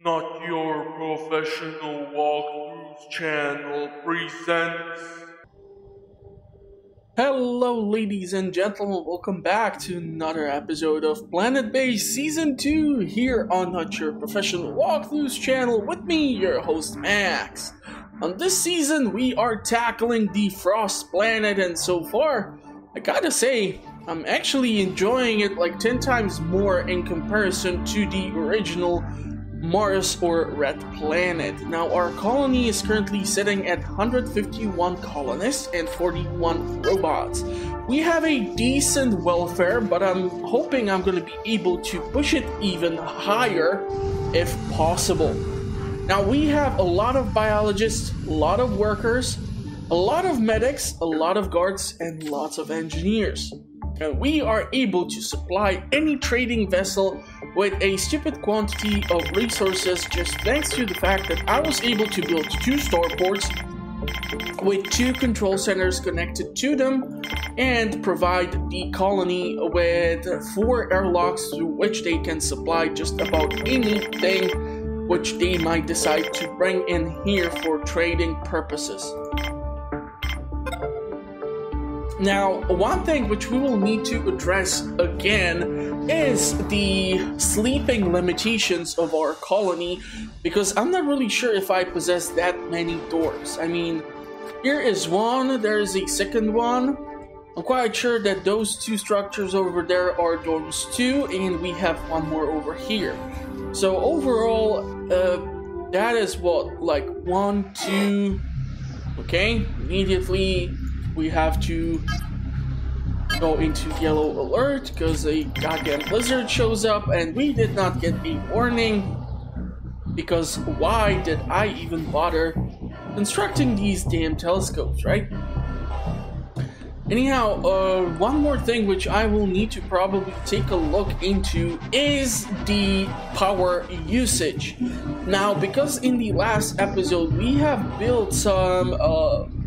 Not Your Professional Walkthroughs channel presents. Hello ladies and gentlemen, welcome back to another episode of Planetbase Season 2 here on Not Your Professional Walkthroughs channel with me, your host Max. On this season we are tackling the Frost Planet, and so far, I gotta say, I'm actually enjoying it like 10 times more in comparison to the original Mars or Red Planet. Now our colony is currently sitting at 151 colonists and 41 robots. We have a decent welfare, but I'm hoping I'm going to be able to push it even higher if possible. Now we have a lot of biologists, a lot of workers, a lot of medics, a lot of guards, and lots of engineers. And we are able to supply any trading vessel with a stupid quantity of resources just thanks to the fact that I was able to build 2 starports with 2 control centers connected to them and provide the colony with 4 airlocks through which they can supply just about anything which they might decide to bring in here for trading purposes. Now, one thing which we will need to address again is the sleeping limitations of our colony, because I'm not really sure if I possess that many doors. I mean, here is one, there is a second one. I'm quite sure that those 2 structures over there are dorms too, and we have one more over here. So overall, that is what, like 1, 2, okay, immediately we have to go into yellow alert because a goddamn blizzard shows up and we did not get a warning, because why did I even bother constructing these damn telescopes, right? Anyhow, one more thing which I will need to probably take a look into is the power usage. Now, because in the last episode we have built some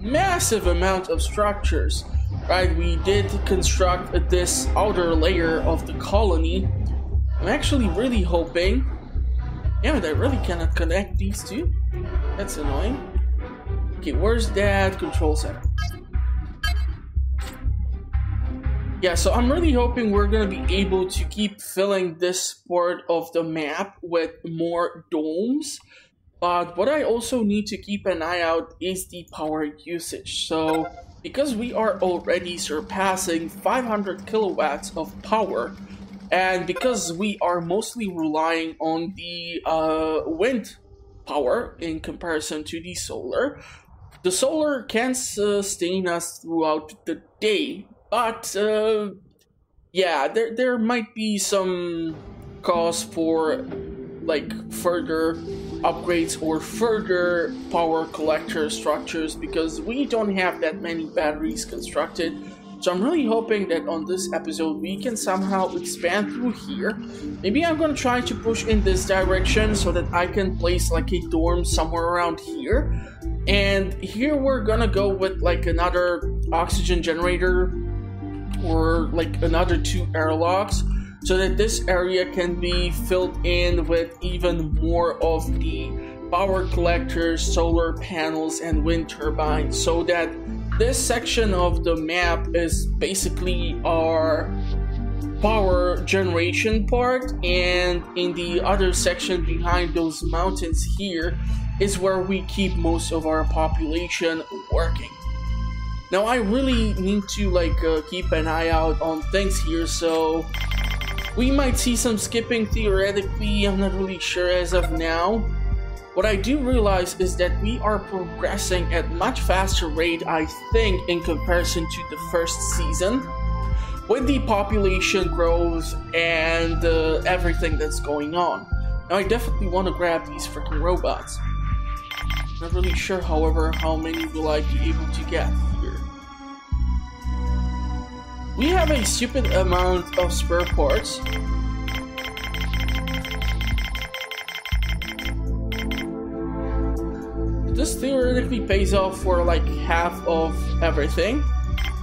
massive amount of structures, right? We did construct this outer layer of the colony. I'm actually really hoping... Yeah, but I really cannot connect these 2. That's annoying. Okay, where's that control center? Yeah, so I'm really hoping we're going to be able to keep filling this part of the map with more domes. But what I also need to keep an eye out is the power usage. So, because we are already surpassing 500 kilowatts of power, and because we are mostly relying on the wind power in comparison to the solar can sustain us throughout the day. But, yeah, there might be some cause for, like, further upgrades or further power collector structures, because we don't have that many batteries constructed. So I'm really hoping that on this episode we can somehow expand through here. Maybe I'm gonna try to push in this direction so that I can place, like, a dorm somewhere around here. And here we're gonna go with, like, another oxygen generator, or like another 2 airlocks, so that this area can be filled in with even more of the power collectors, solar panels, and wind turbines, so that this section of the map is basically our power generation part, and in the other section behind those mountains here is where we keep most of our population working. Now I really need to keep an eye out on things here, so we might see some skipping theoretically. I'm not really sure as of now. What I do realize is that we are progressing at much faster rate, I think, in comparison to the first season, with the population growth and everything that's going on. Now I definitely want to grab these freaking robots. Not really sure, however, how many will I be able to get here. We have a stupid amount of spare parts. This theoretically pays off for like half of everything.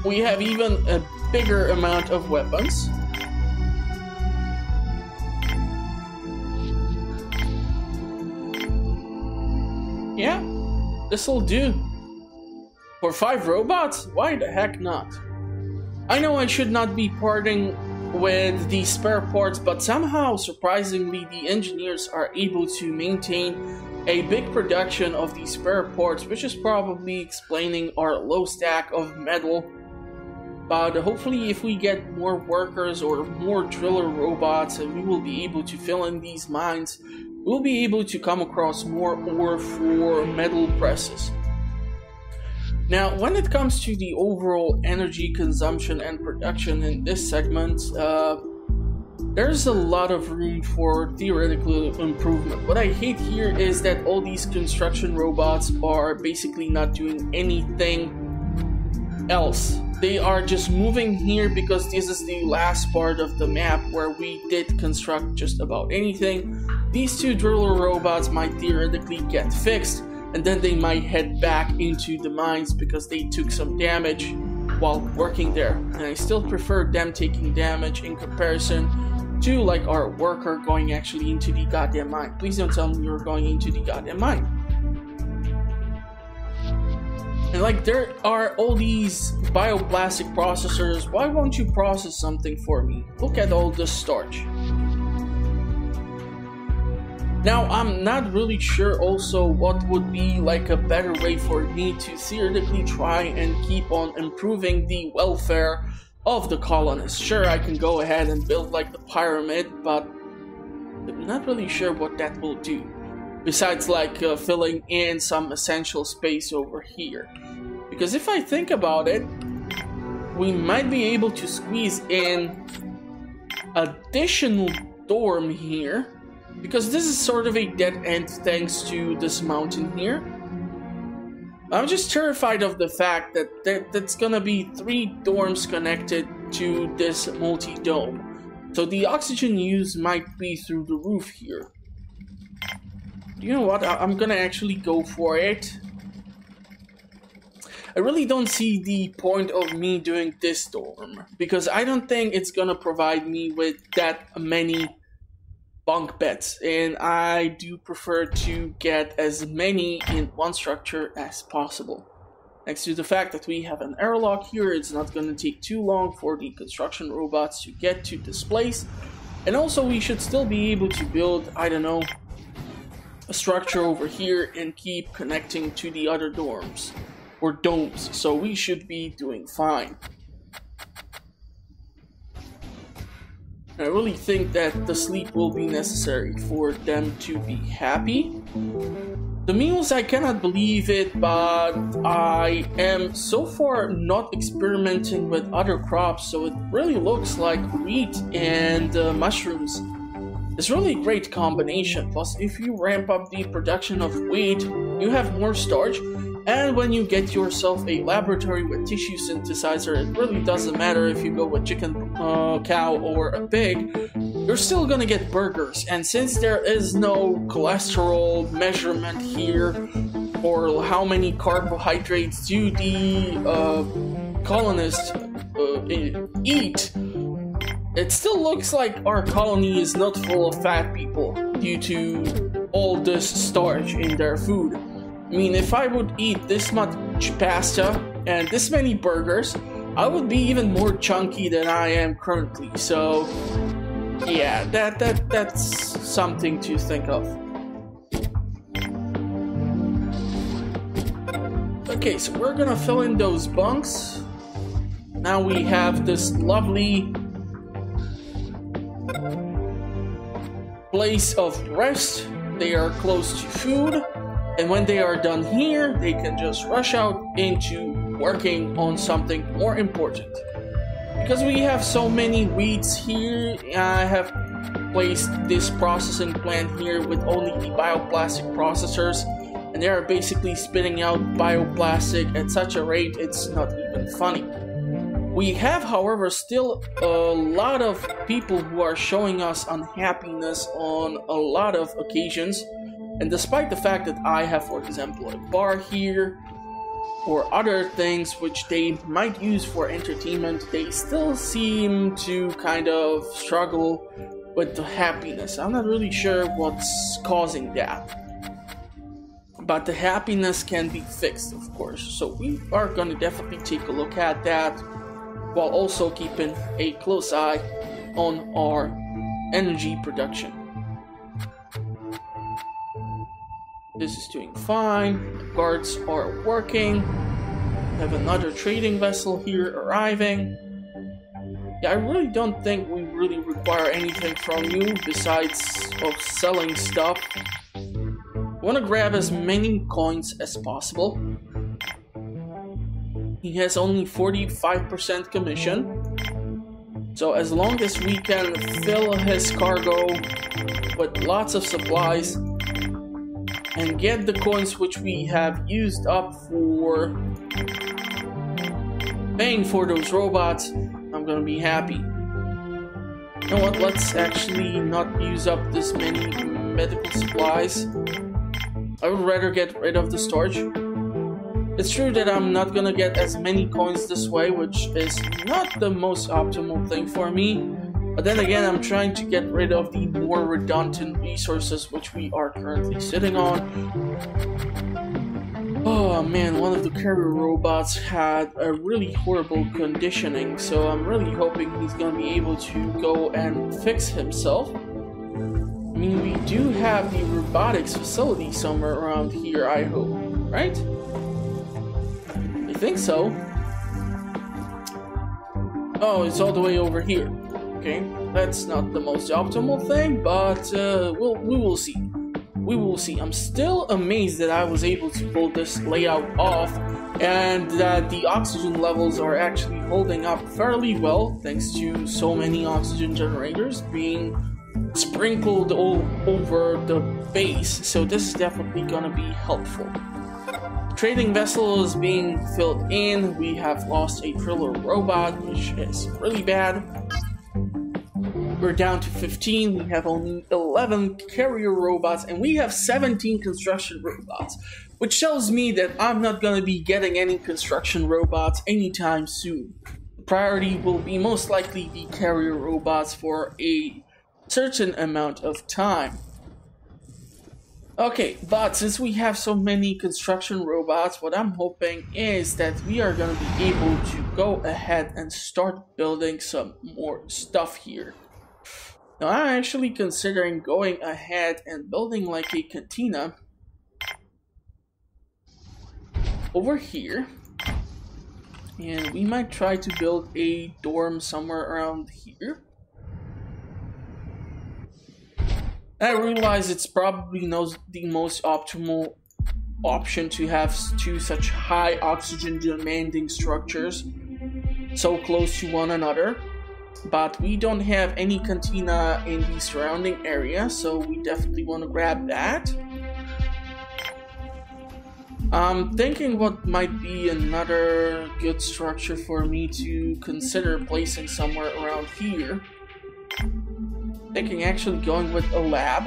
We have even a bigger amount of weapons. Yeah, this'll do. For 5 robots? Why the heck not? I know I should not be parting with the spare parts, but somehow, surprisingly, the engineers are able to maintain a big production of these spare parts, which is probably explaining our low stack of metal. But hopefully if we get more workers or more driller robots, we will be able to fill in these mines. We'll be able to come across more ore for metal presses. Now, when it comes to the overall energy consumption and production in this segment, there's a lot of room for theoretical improvement. What I hate here is that all these construction robots are basically not doing anything else. They are just moving here because this is the last part of the map where we did construct just about anything. These 2 driller robots might theoretically get fixed, and then they might head back into the mines because they took some damage while working there. And I still prefer them taking damage in comparison to like our worker going actually into the goddamn mine. Please don't tell me you're going into the goddamn mine. And like there are all these bioplastic processors, why won't you process something for me? Look at all this starch. Now, I'm not really sure also what would be like a better way for me to theoretically try and keep on improving the welfare of the colonists. Sure, I can go ahead and build like the pyramid, but I'm not really sure what that will do. Besides like filling in some essential space over here. Because if I think about it, we might be able to squeeze in additional dorm here. Because this is sort of a dead end thanks to this mountain here. I'm just terrified of the fact that that's gonna be 3 dorms connected to this multi-dome. So the oxygen use might be through the roof here. You know what? I'm gonna actually go for it. I really don't see the point of me doing this dorm. Because I don't think it's gonna provide me with that many bunk beds, and I do prefer to get as many in one structure as possible. Next to the fact that we have an airlock here, it's not going to take too long for the construction robots to get to this place. And also we should still be able to build, I don't know, a structure over here and keep connecting to the other dorms or domes, so we should be doing fine. I really think that the sleep will be necessary for them to be happy. The meals, I cannot believe it, but I am so far not experimenting with other crops, so it really looks like wheat and mushrooms. It's really a great combination. Plus, if you ramp up the production of wheat, you have more starch. And when you get yourself a laboratory with tissue synthesizer, it really doesn't matter if you go with chicken, cow, or a pig, you're still gonna get burgers. And since there is no cholesterol measurement here, or how many carbohydrates do the colonists eat, it still looks like our colony is not full of fat people due to all this starch in their food. I mean, if I would eat this much pasta and this many burgers, I would be even more chunky than I am currently. So, yeah, that's something to think of. Okay, so we're gonna fill in those bunks. Now we have this lovely place of rest. They are close to food. And when they are done here, they can just rush out into working on something more important. Because we have so many weeds here, I have placed this processing plant here with only the bioplastic processors. And they are basically spitting out bioplastic at such a rate, it's not even funny. We have, however, still a lot of people who are showing us unhappiness on a lot of occasions. And despite the fact that I have, for example, a bar here, or other things which they might use for entertainment, they still seem to kind of struggle with the happiness. I'm not really sure what's causing that. but the happiness can be fixed, of course. So we are gonna definitely take a look at that, while also keeping a close eye on our energy production. This is doing fine. The guards are working. We have another trading vessel here arriving. Yeah, I really don't think we really require anything from you besides of selling stuff. I want to grab as many coins as possible. He has only 45% commission. So as long as we can fill his cargo with lots of supplies and get the coins which we have used up for paying for those robots, I'm gonna be happy. You know what, let's actually not use up this many medical supplies. I would rather get rid of the storage. It's true that I'm not gonna get as many coins this way, which is not the most optimal thing for me. But then again, I'm trying to get rid of the more redundant resources which we are currently sitting on. Oh man, one of the carrier robots had a really horrible conditioning, so I'm really hoping he's gonna be able to go and fix himself. I mean, we do have the robotics facility somewhere around here, I hope, right? I think so. Oh, it's all the way over here. Okay, that's not the most optimal thing, but we will see. We will see. I'm still amazed that I was able to pull this layout off and that the oxygen levels are actually holding up fairly well thanks to so many oxygen generators being sprinkled all over the base. So this is definitely gonna be helpful. The trading vessel is being filled in. We have lost a driller robot, which is really bad. We're down to 15, we have only 11 carrier robots, and we have 17 construction robots, which tells me that I'm not gonna be getting any construction robots anytime soon. The priority will be most likely the carrier robots for a certain amount of time. Okay, but since we have so many construction robots, what I'm hoping is that we are gonna be able to go ahead and start building some more stuff here. Now, I'm actually considering going ahead and building like a cantina over here, and we might try to build a dorm somewhere around here. I realize it's probably not the most optimal option to have two such high oxygen demanding structures so close to one another. But we don't have any cantina in the surrounding area, so we definitely want to grab that. I'm thinking what might be another good structure for me to consider placing somewhere around here. Thinking actually going with a lab,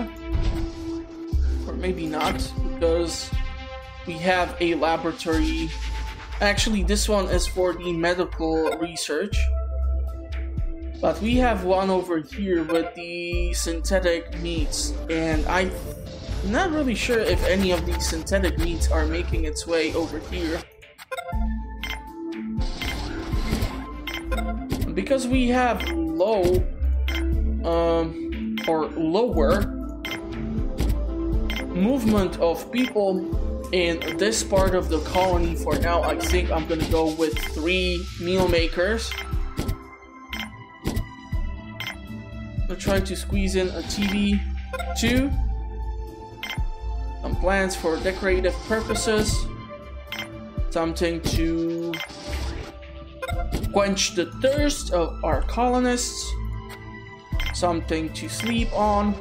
or maybe not, because we have a laboratory. Actually, this one is for the medical research. But we have one over here with the synthetic meats, and I'm not really sure if any of these synthetic meats are making its way over here. Because we have low, or lower movement of people in this part of the colony for now, I think I'm gonna go with 3 meal makers. I'll try to squeeze in a TV too. Some plants for decorative purposes. Something to quench the thirst of our colonists. Something to sleep on.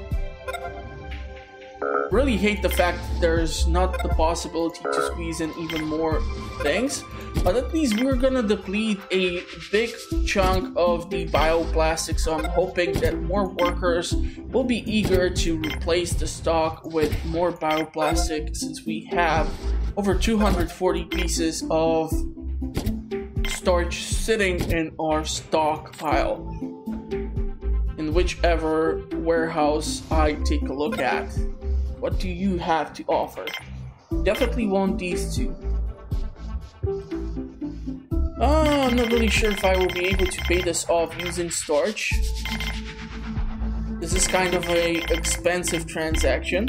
Really hate the fact that there's not the possibility to squeeze in even more things, but at least we're gonna deplete a big chunk of the bioplastic, so I'm hoping that more workers will be eager to replace the stock with more bioplastic, since we have over 240 pieces of starch sitting in our stockpile in whichever warehouse I take a look at. What do you have to offer? Definitely want these two. I'm not really sure if I will be able to pay this off using starch. This is kind of a expensive transaction.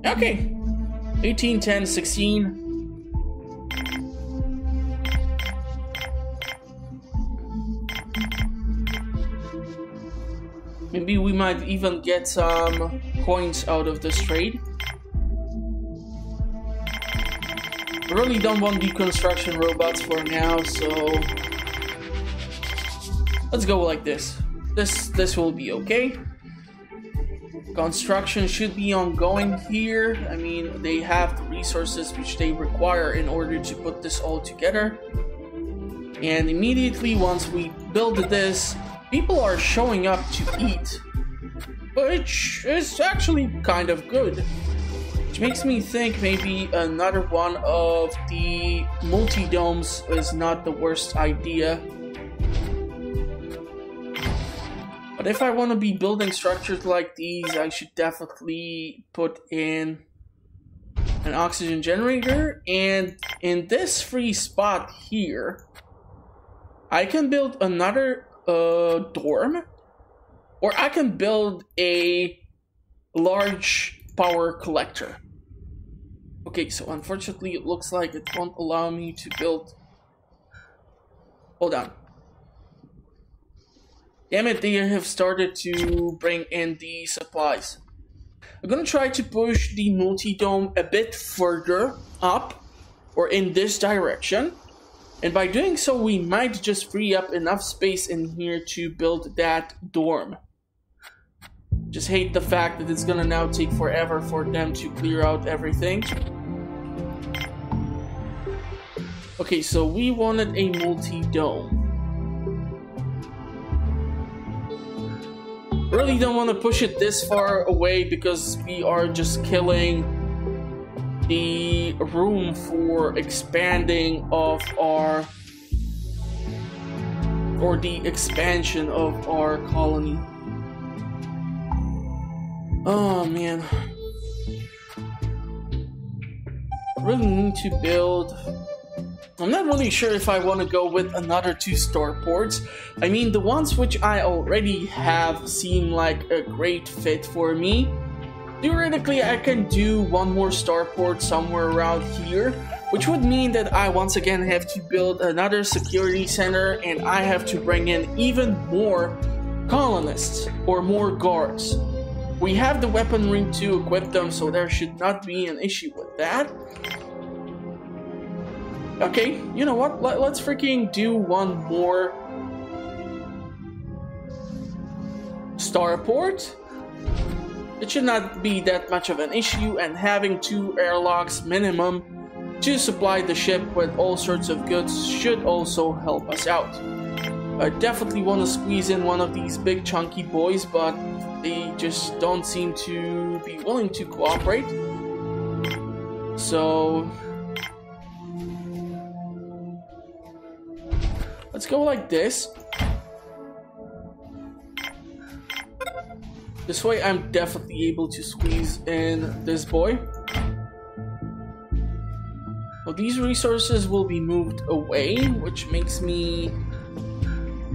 Okay. 18, 10, 16. Maybe we might even get some coins out of this trade. I really don't want the construction robots for now, so let's go like this. This will be okay. Construction should be ongoing here. I mean, they have the resources which they require in order to put this all together. And immediately once we build this, people are showing up to eat, which is actually kind of good. Which makes me think maybe another one of the multi-domes is not the worst idea. But if I want to be building structures like these, I should definitely put in an oxygen generator. And in this free spot here, I can build another dorm, or I can build a large power collector. Okay, so unfortunately it looks like it won't allow me to build. Hold on. Damn it, they have started to bring in the supplies. I'm gonna try to push the multi-dome a bit further up, or in this direction. And by doing so, we might just free up enough space in here to build that dorm. Just hate the fact that it's gonna now take forever for them to clear out everything. Okay, so we wanted a multi-dome. Really don't want to push it this far away because we are just killing the room for expanding of our, or the expansion of our colony. Oh man, really need to build. I'm not really sure if I want to go with another 2 starports. I mean, the ones which I already have seem like a great fit for me. Theoretically, I can do 1 more starport somewhere around here, which would mean that I once again have to build another security center, and I have to bring in even more colonists or more guards. We have the weaponry to equip them, so there should not be an issue with that. Okay, you know what? Let's freaking do 1 more starport. It should not be that much of an issue, and having 2 airlocks minimum to supply the ship with all sorts of goods should also help us out. I definitely want to squeeze in one of these big chunky boys, but they just don't seem to be willing to cooperate. So let's go like this. This way I'm definitely able to squeeze in this boy. Well, these resources will be moved away, which makes me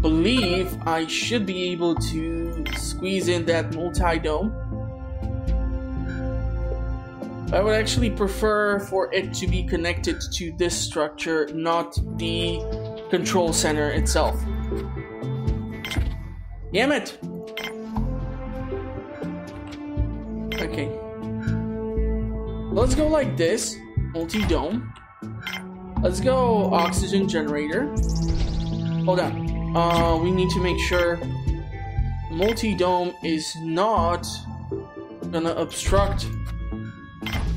believe I should be able to squeeze in that multi-dome. I would actually prefer for it to be connected to this structure, not the control center itself. Damn it! Okay. Let's go like this. Multi-dome. Let's go oxygen generator. Hold on. We need to make sure multi-dome is not gonna obstruct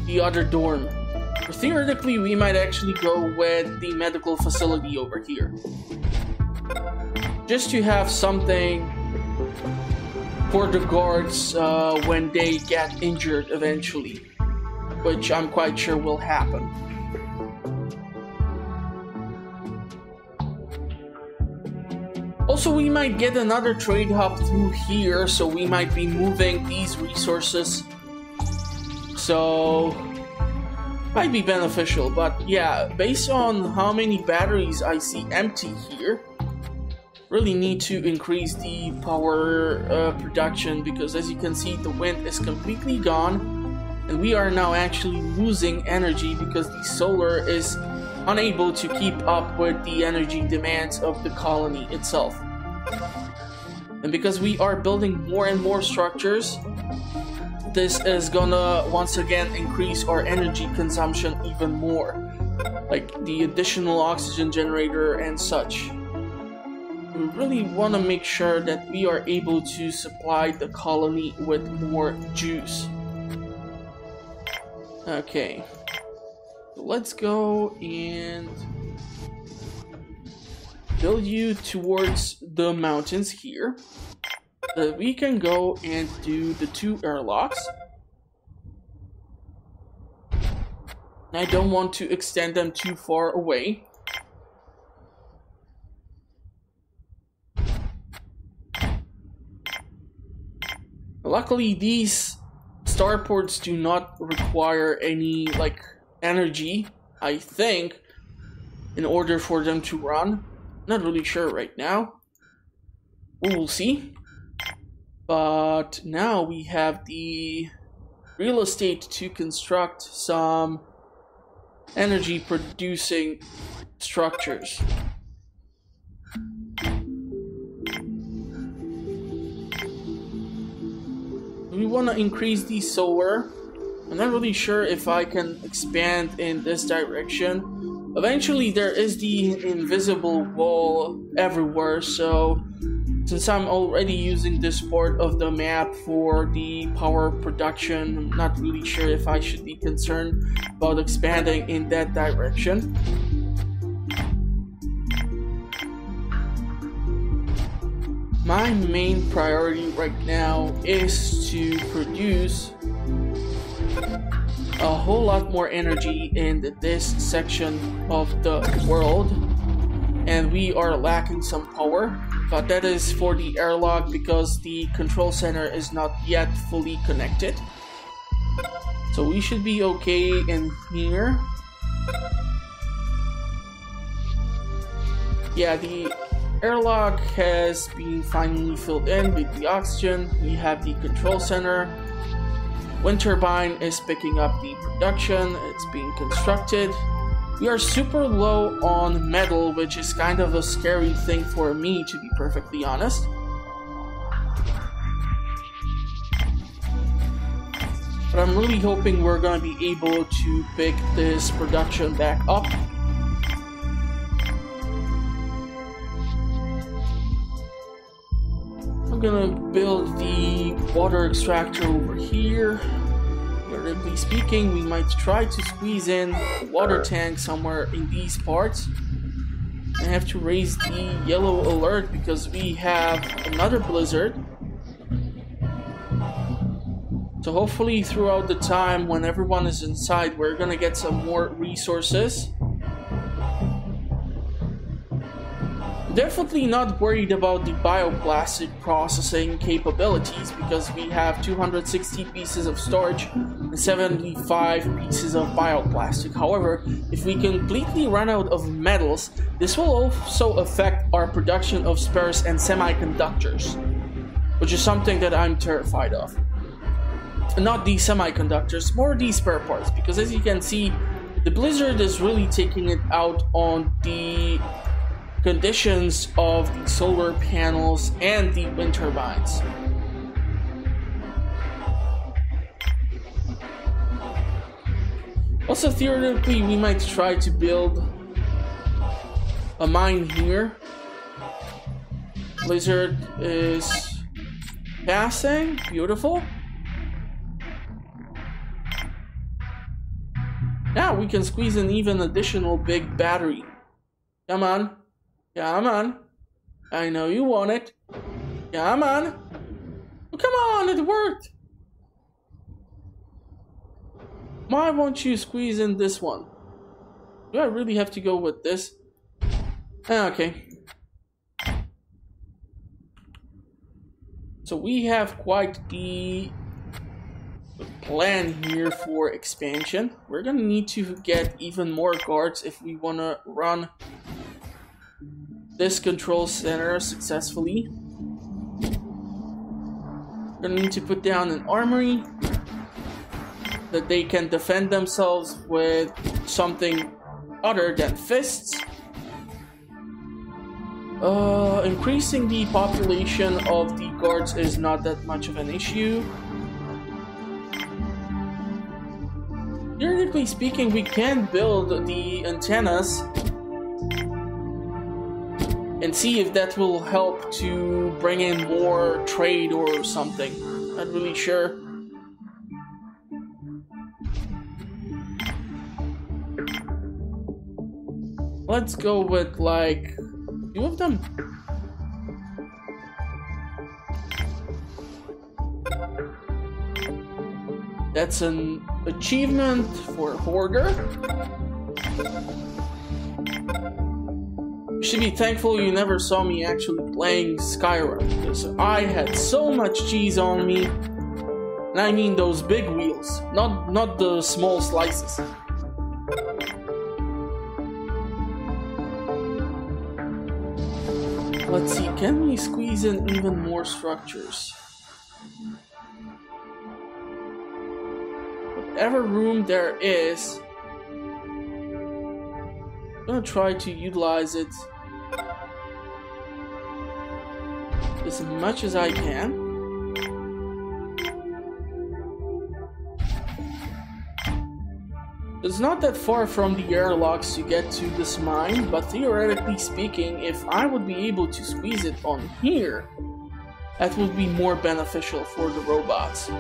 the other dorm. Or theoretically, we might actually go with the medical facility over here. Just to have something for the guards when they get injured eventually. Which I'm quite sure will happen. Also, we might get another trade hub through here, so we might be moving these resources. So, might be beneficial, but yeah, based on how many batteries I see empty here, really need to increase the power production, because as you can see, the wind is completely gone, and we are now actually losing energy because the solar is unable to keep up with the energy demands of the colony itself. And because we are building more and more structures, this is gonna once again increase our energy consumption even more, like the additional oxygen generator and such. We really want to make sure that we are able to supply the colony with more juice. Okay. Let's go and build you towards the mountains here, so that we can go and do the 2 airlocks. I don't want to extend them too far away. Luckily, these starports do not require any, like, energy, I think, in order for them to run. Not really sure right now. We will see. But now we have the real estate to construct some energy producing structures. We want to increase the solar. I'm not really sure if I can expand in this direction. Eventually there is the invisible wall everywhere, so since I'm already using this part of the map for the power production, I'm not really sure if I should be concerned about expanding in that direction. My main priority right now is to produce a whole lot more energy in this section of the world, and we are lacking some power, but that is for the airlock because the control center is not yet fully connected. So we should be okay in here. Yeah, the airlock has been finally filled in with the oxygen. We have the control center. Wind turbine is picking up the production. It's being constructed. We are super low on metal, which is kind of a scary thing for me, to be perfectly honest. But I'm really hoping we're going to be able to pick this production back up. I'm gonna build the water extractor over here. Relatively speaking, we might try to squeeze in a water tank somewhere in these parts. I have to raise the yellow alert because we have another blizzard. So hopefully throughout the time when everyone is inside, we're gonna get some more resources. Definitely not worried about the bioplastic processing capabilities because we have 260 pieces of storage and 75 pieces of bioplastic. However, if we completely run out of metals, this will also affect our production of spares and semiconductors, which is something that I'm terrified of. Not the semiconductors, more the spare parts, because as you can see, the blizzard is really taking it out on the conditions of the solar panels and the wind turbines. Also, theoretically, we might try to build a mine here. Blizzard is passing. Beautiful. Now we can squeeze in even additional big battery. Come on. Come on. I know you want it. Come on. Oh, come on, it worked. Why won't you squeeze in this one? Do I really have to go with this? Okay. So we have quite the plan here for expansion. We're gonna need to get even more guards if we wanna run this control center successfully. We're gonna need to put down an armory that they can defend themselves with something other than fists. Increasing the population of the guards is not that much of an issue. Theoretically speaking, we can build the antennas and see if that will help to bring in more trade or something. Not really sure. Let's go with like 2 of them. That's an achievement for Hoarder. You should be thankful you never saw me actually playing Skyrim, because I had so much cheese on me. And I mean those big wheels, not the small slices. Let's see, can we squeeze in even more structures? Whatever room there is, I'm gonna try to utilize it as much as I can. It's not that far from the airlocks to get to this mine, but theoretically speaking, if I would be able to squeeze it on here, that would be more beneficial for the robots.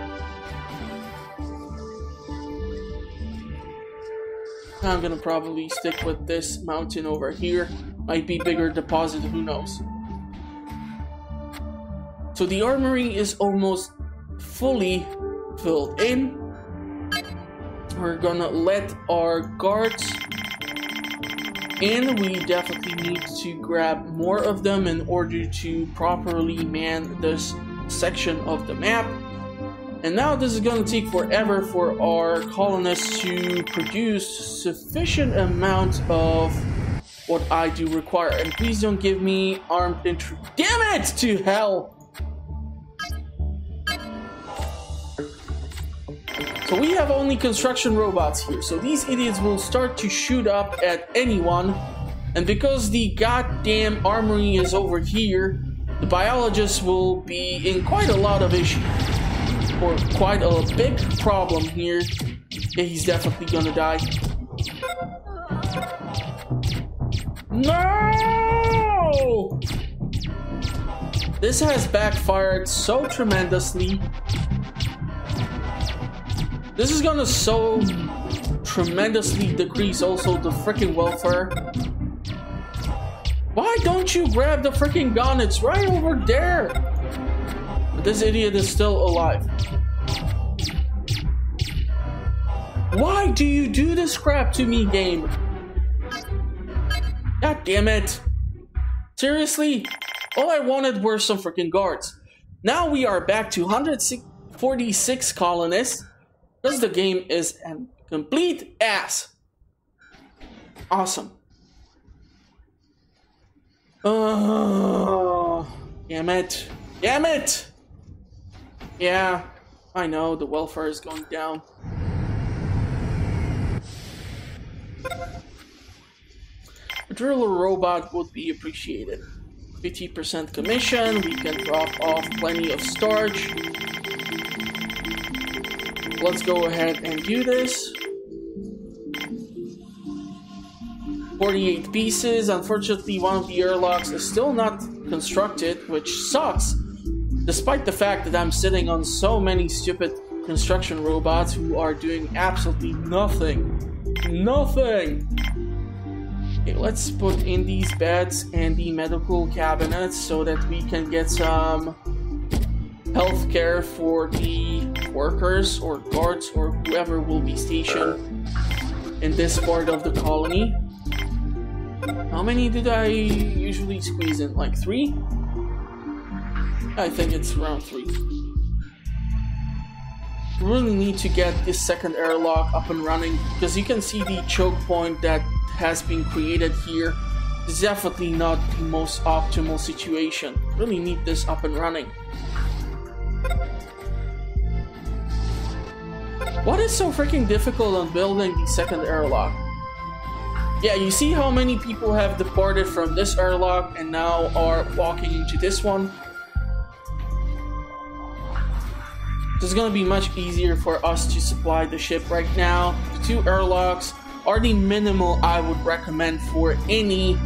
I'm gonna probably stick with this mountain over here. Might be bigger deposit, who knows. So the armory is almost fully filled in. We're gonna let our guards in. We definitely need to grab more of them in order to properly man this section of the map. And now this is gonna take forever for our colonists to produce sufficient amount of what I do require. And please don't give me armed entry. Damn it to hell! So we have only construction robots here, so these idiots will start to shoot up at anyone. And because the goddamn armory is over here, the biologists will be in quite a lot of issues. Or quite a big problem here. Yeah, he's definitely gonna die. No! This has backfired so tremendously. This is gonna so tremendously decrease also the freaking welfare. Why don't you grab the freaking gun? It's right over there. But this idiot is still alive. Why do you do this crap to me, game? God damn it. Seriously? All I wanted were some freaking guards. Now we are back to 146 colonists. Because the game is a complete ass. Awesome. Oh, damn it. Damn it! Yeah, I know, the welfare is going down. A driller robot would be appreciated. 50% commission, we can drop off plenty of starch. Let's go ahead and do this. 48 pieces. Unfortunately, one of the airlocks is still not constructed, which sucks. Despite the fact that I'm sitting on so many stupid construction robots who are doing absolutely nothing. Nothing! Okay, let's put in these beds and the medical cabinets so that we can get some healthcare for the workers or guards or whoever will be stationed in this part of the colony. How many did I usually squeeze in? Like 3? I think it's round 3. We really need to get this second airlock up and running, because you can see the choke point that has been created here. It's definitely not the most optimal situation. Really need this up and running. What is so freaking difficult on building the second airlock? Yeah, you see how many people have departed from this airlock and now are walking into this one? It's gonna be much easier for us to supply the ship right now. The 2 airlocks are the minimal I would recommend for any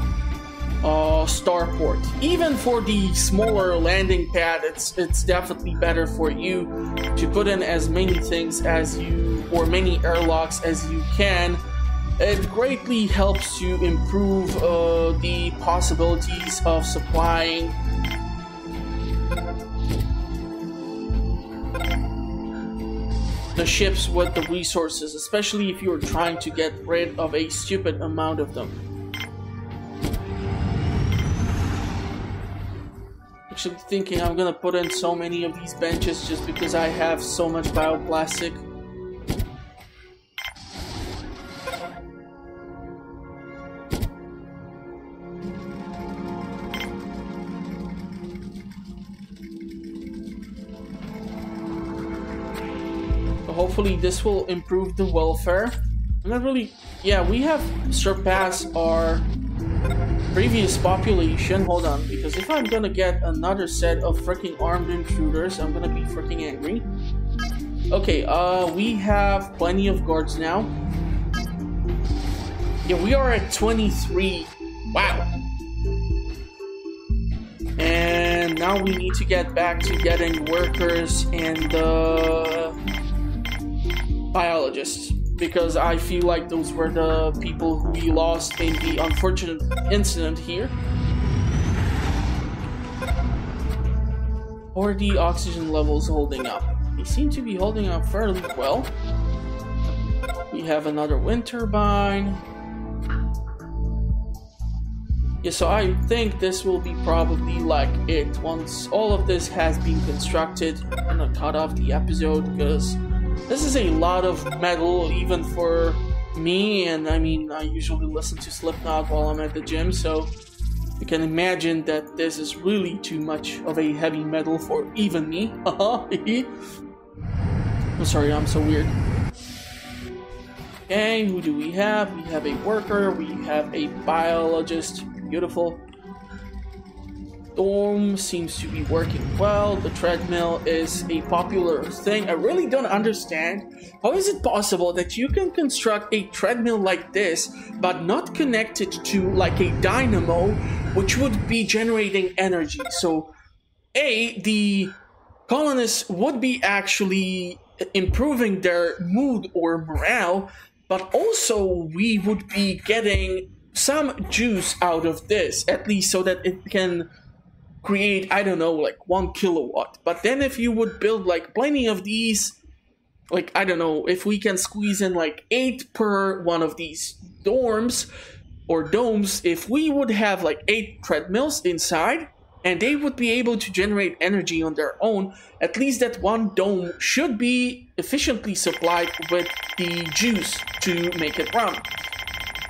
starport. Even for the smaller landing pad, it's definitely better for you to put in as many things as you, or many airlocks as you can. It greatly helps you improve the possibilities of supplying the ships with the resources, especially if you're trying to get rid of a stupid amount of them. Actually thinking I'm gonna put in so many of these benches just because I have so much bioplastic. Hopefully this will improve the welfare. I'm not really... Yeah, we have surpassed our previous population. Hold on, because if I'm gonna get another set of freaking armed intruders, I'm gonna be freaking angry. Okay, we have plenty of guards now. Yeah, we are at 23. Wow. And now we need to get back to getting workers and biologists, because I feel like those were the people who we lost in the unfortunate incident here. Or the oxygen levels holding up. They seem to be holding up fairly well. We have another wind turbine. Yeah, so I think this will be probably like it. Once all of this has been constructed, I'm gonna cut off the episode because this is a lot of metal even for me, and I mean, I usually listen to Slipknot while I'm at the gym, so you can imagine that this is really too much of a heavy metal for even me. I'm sorry, I'm so weird. Okay, who do we have? We have a worker, we have a biologist. Beautiful. Dome seems to be working well. The treadmill is a popular thing. I really don't understand. How is it possible that you can construct a treadmill like this, but not connect it to like a dynamo, which would be generating energy? So, the colonists would be actually improving their mood or morale, but also we would be getting some juice out of this, at least so that it can create, I don't know, like 1 kilowatt. But then if you would build like plenty of these, like, I don't know, if we can squeeze in like 8 per one of these dorms or domes, if we would have like 8 treadmills inside and they would be able to generate energy on their own, at least that one dome should be efficiently supplied with the juice to make it run.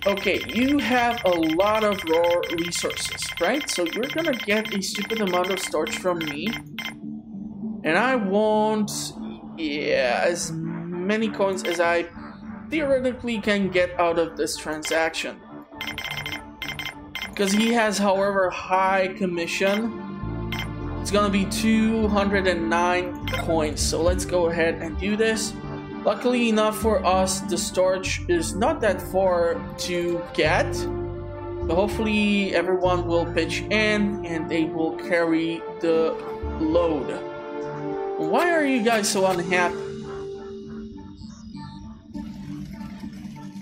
Okay, you have a lot of raw resources, right? So you're gonna get a stupid amount of starch from me. And I want, yeah, as many coins as I theoretically can get out of this transaction. Because he has, however, high commission. It's gonna be 209 coins. So let's go ahead and do this. Luckily enough for us, the starch is not that far to get. So hopefully everyone will pitch in and they will carry the load. Why are you guys so unhappy?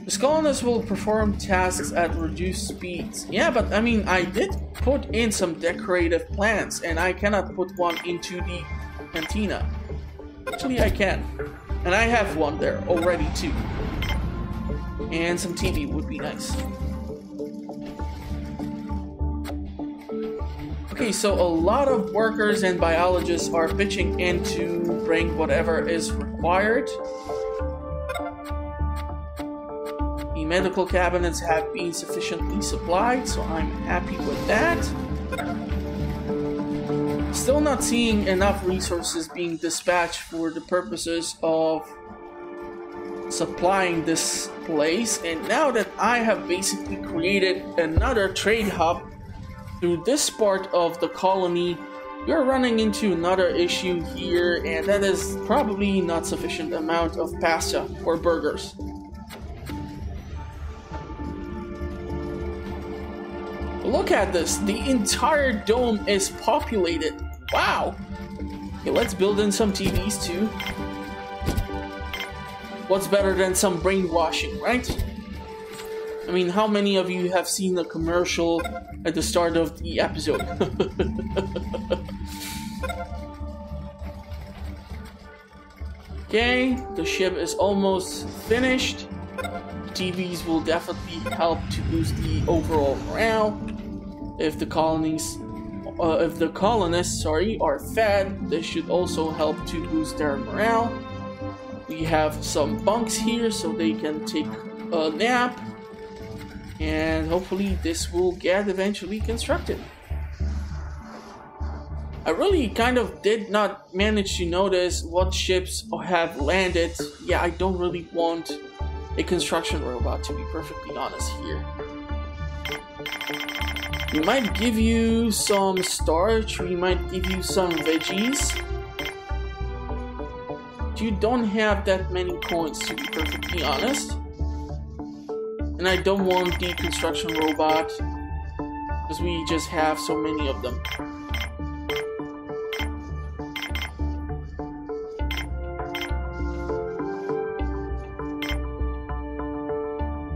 The colonists will perform tasks at reduced speeds. Yeah, but I mean, I did put in some decorative plants and I cannot put one into the cantina. Actually, I can. And I have one there already too. And some TV would be nice. Okay, so a lot of workers and biologists are pitching in to bring whatever is required. The medical cabinets have been sufficiently supplied, so I'm happy with that. Still not seeing enough resources being dispatched for the purposes of supplying this place, and now that I have basically created another trade hub through this part of the colony, we're running into another issue here, and that is probably not sufficient amount of pasta or burgers. Look at this, the entire dome is populated. Wow! Okay, let's build in some TVs too. What's better than some brainwashing, right? I mean, how many of you have seen the commercial at the start of the episode? Okay, the ship is almost finished. TVs will definitely help to boost the overall morale. If the colonists, are fed, this should also help to boost their morale. We have some bunks here so they can take a nap, and hopefully this will get eventually constructed. I really kind of did not manage to notice what ships have landed. Yeah, I don't really want a construction robot, to be perfectly honest here. We might give you some starch, we might give you some veggies. You don't have that many coins, to be perfectly honest. And I don't want the construction robot, because we just have so many of them.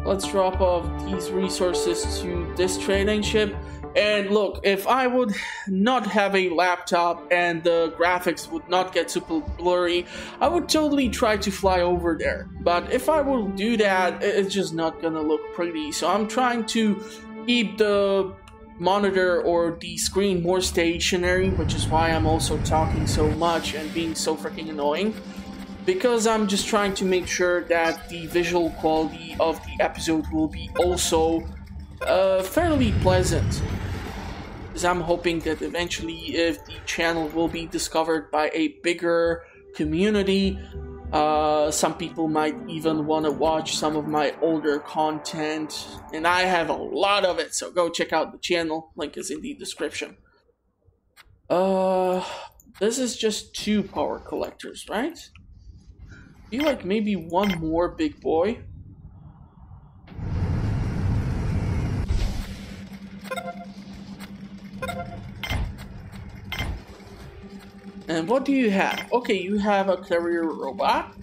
Let's drop off these resources to this trading ship. And look, if I would not have a laptop and the graphics would not get super blurry, I would totally try to fly over there. But if I will do that, it's just not gonna look pretty. So I'm trying to keep the monitor or the screen more stationary, which is why I'm also talking so much and being so freaking annoying. Because I'm just trying to make sure that the visual quality of the episode will be also fairly pleasant. Because I'm hoping that eventually, if the channel will be discovered by a bigger community, some people might even want to watch some of my older content. And I have a lot of it, so go check out the channel. Link is in the description. This is just 2 power collectors, right? I feel like maybe one more big boy. And what do you have? Okay, you have a carrier robot.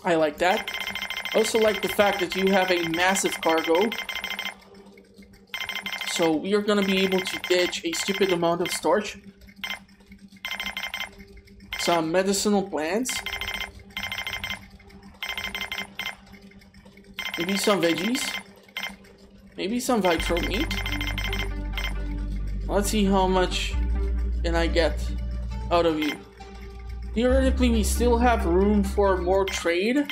I like that. I also like the fact that you have a massive cargo. So we are gonna be able to ditch a stupid amount of starch. Some medicinal plants. Maybe some veggies. Maybe some vitro meat. Let's see how much can I get out of you. Theoretically, we still have room for more trade.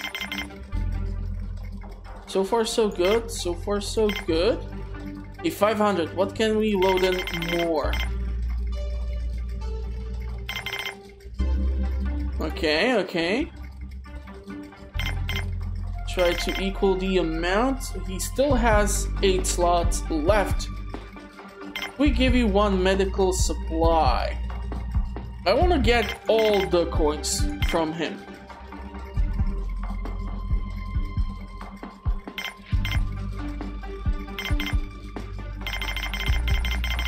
So far, so good. So far, so good. Okay, 500. What can we load in more? Okay, okay. Try to equal the amount. He still has 8 slots left. We give you 1 medical supply. I want to get all the coins from him.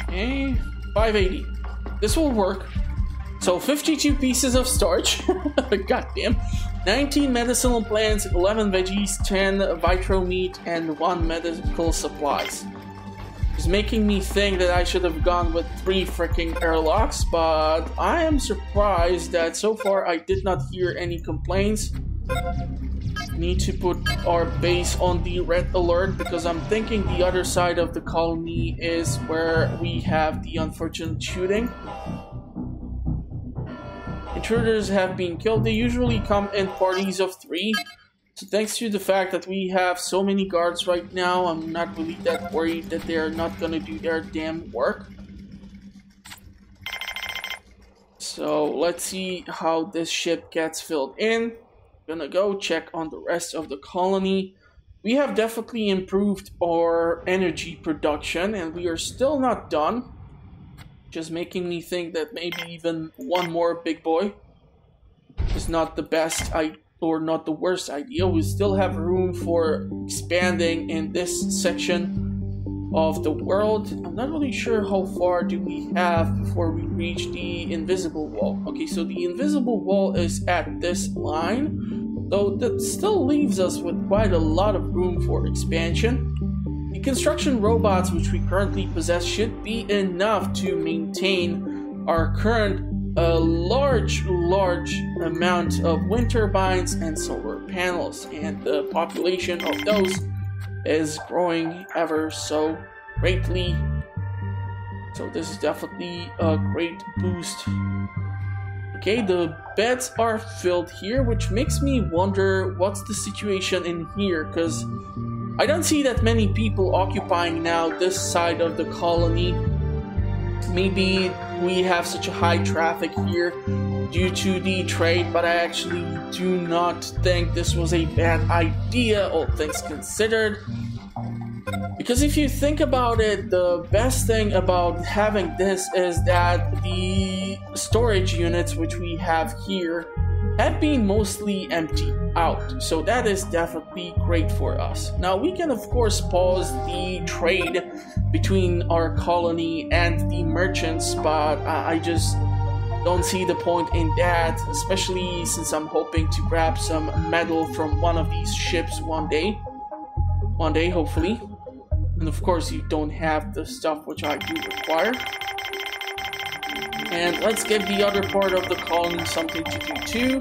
Okay, 580. This will work. So 52 pieces of starch. Goddamn. 19 medicinal plants, 11 veggies, 10 vitro meat, and 1 medical supplies. It's making me think that I should have gone with 3 freaking airlocks, but I am surprised that so far I did not hear any complaints. Need to put our base on the red alert because I'm thinking the other side of the colony is where we have the unfortunate shooting. Intruders have been killed. They usually come in parties of 3. So thanks to the fact that we have so many guards right now, I'm not really that worried that they're not gonna do their damn work. So let's see how this ship gets filled in. Gonna go check on the rest of the colony. We have definitely improved our energy production and we are still not done. Just making me think that maybe even one more big boy is not the best or not the worst idea. We still have room for expanding in this section of the world. I'm not really sure how far do we have before we reach the invisible wall. Okay, so the invisible wall is at this line, though that still leaves us with quite a lot of room for expansion. The construction robots which we currently possess should be enough to maintain our current large amount of wind turbines and solar panels, and the population of those is growing ever so greatly. So this is definitely a great boost. Okay, the beds are filled here, which makes me wonder what's the situation in here, because I don't see that many people occupying now this side of the colony. Maybe we have such a high traffic here due to the trade, but I actually do not think this was a bad idea, all things considered. Because if you think about it, the best thing about having this is that the storage units which we have here have been mostly emptied out. So that is definitely great for us. Now we can of course pause the trade between our colony and the merchants, but I just don't see the point in that, especially since I'm hoping to grab some metal from one of these ships one day hopefully. And of course you don't have the stuff which I do require. And let's give the other part of the colony something to do too.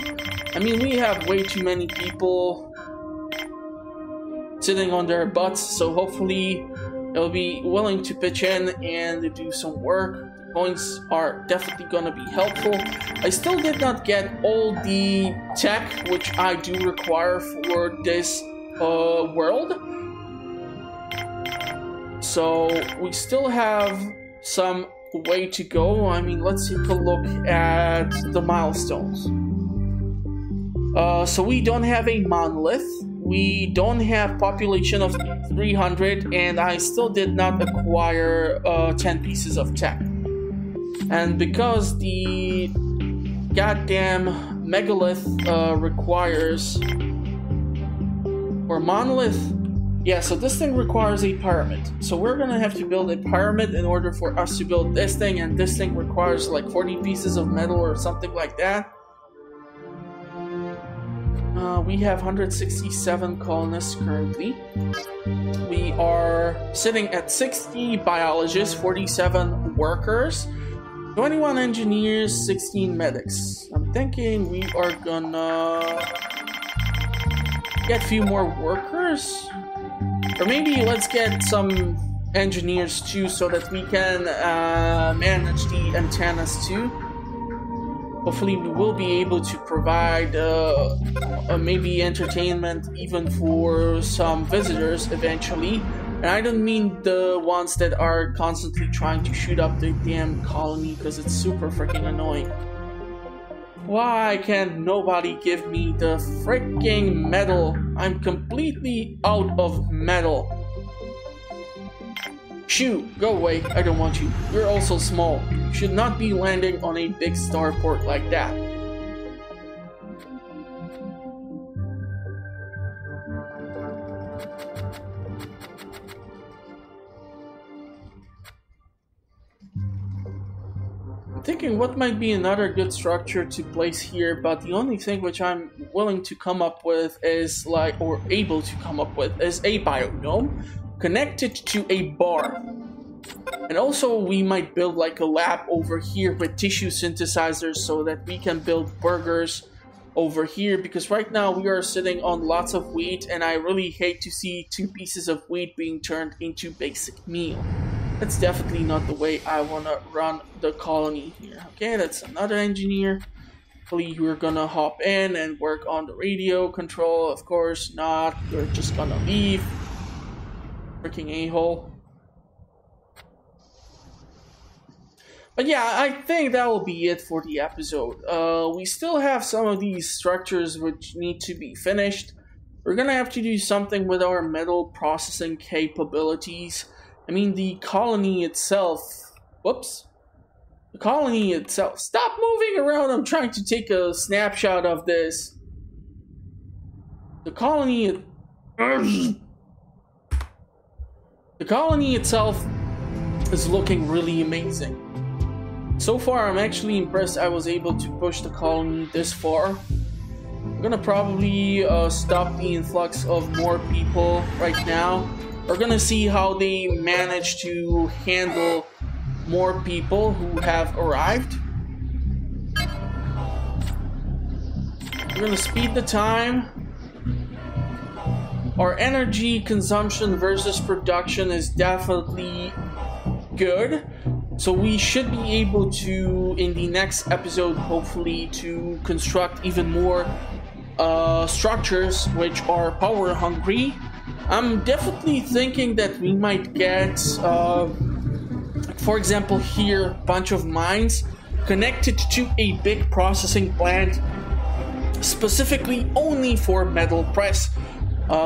I mean, we have way too many people sitting on their butts, so hopefully they'll be willing to pitch in and do some work. Coins are definitely gonna be helpful. I still did not get all the tech which I do require for this world. So we still have some way to go. I mean, let's take a look at the milestones. So we don't have a monolith. We don't have population of 300, and I still did not acquire 10 pieces of tech. And because the goddamn megalith requires, or monolith, yeah, so this thing requires a pyramid. So we're gonna have to build a pyramid in order for us to build this thing, and this thing requires like 40 pieces of metal or something like that. We have 167 colonists currently. We are sitting at 60 biologists, 47 workers, 21 engineers, 16 medics. I'm thinking we are gonna get a few more workers. Or maybe let's get some engineers too so that we can manage the antennas too. Hopefully we will be able to provide maybe entertainment even for some visitors eventually. And I don't mean the ones that are constantly trying to shoot up the damn colony, because it's super freaking annoying. Why can't nobody give me the freaking metal? I'm completely out of metal. Shoo, go away, I don't want you. You're also small. You should not be landing on a big starport like that. I'm thinking what might be another good structure to place here, but the only thing which I'm willing to come up with is like, or able to come up with, is a biodome connected to a bar. And also we might build like a lab over here with tissue synthesizers so that we can build burgers over here, because right now we are sitting on lots of wheat, and I really hate to see 2 pieces of wheat being turned into basic meal. That's definitely not the way I want to run the colony here. Okay, that's another engineer. Hopefully we're gonna hop in and work on the radio control. Of course not, we're just gonna leave. Freaking a-hole. But yeah, I think that will be it for the episode. We still have some of these structures which need to be finished. We're gonna have to do something with our metal processing capabilities. I mean, the colony itself... Whoops. The colony itself... Stop moving around! I'm trying to take a snapshot of this. The colony... The colony itself is looking really amazing. So far, I'm actually impressed I was able to push the colony this far. I'm gonna probably stop the influx of more people right now. We're gonna see how they manage to handle more people who have arrived. We're gonna speed the time. Our energy consumption versus production is definitely good. So we should be able to, in the next episode, hopefully, to construct even more structures which are power hungry. I'm definitely thinking that we might get, for example here, a bunch of mines connected to a big processing plant specifically only for metal press.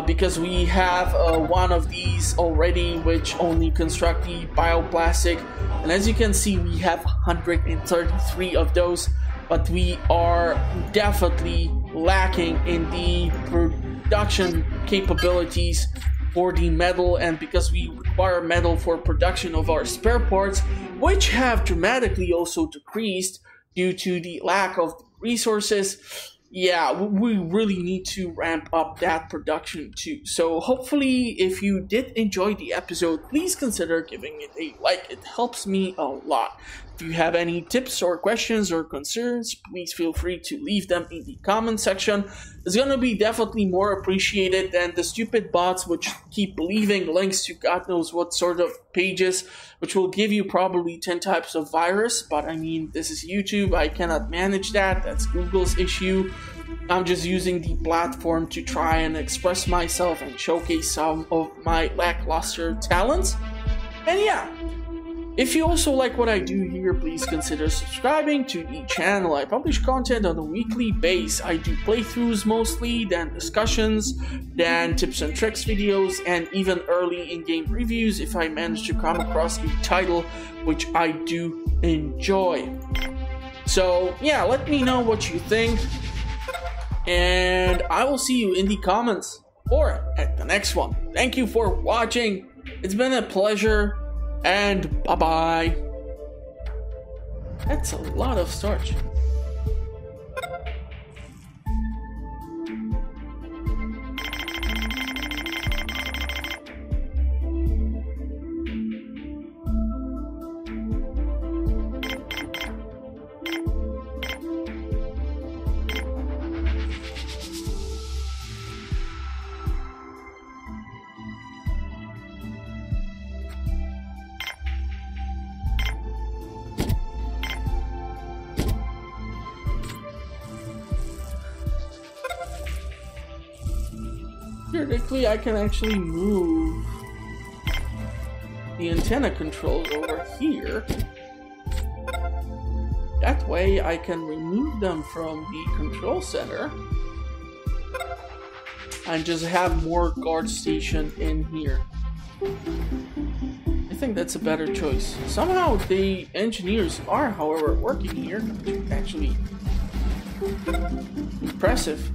Because we have one of these already which only construct the bioplastic, and as you can see we have 133 of those, but we are definitely lacking in the production capabilities for the metal, and because we require metal for production of our spare parts, which have dramatically also decreased due to the lack of resources. Yeah, we really need to ramp up that production too. So hopefully, if you did enjoy the episode, please consider giving it a like. It helps me a lot. If you have any tips or questions or concerns, please feel free to leave them in the comment section. It's gonna be definitely more appreciated than the stupid bots which keep leaving links to God knows what sort of pages, which will give you probably 10 types of virus. But I mean, this is YouTube, I cannot manage that, that's Google's issue. I'm just using the platform to try and express myself and showcase some of my lackluster talents. And yeah, if you also like what I do here, please consider subscribing to the channel. I publish content on a weekly basis. I do playthroughs mostly, then discussions, then tips and tricks videos, and even early in-game reviews if I manage to come across a title which I do enjoy. So yeah, let me know what you think, and I will see you in the comments or at the next one. Thank you for watching. It's been a pleasure. And bye-bye. That's a lot of starch. Theoretically, I can actually move the antenna controls over here. That way I can remove them from the control center and just have more guard station in here. I think that's a better choice. Somehow the engineers are, however, working here, which is actually impressive.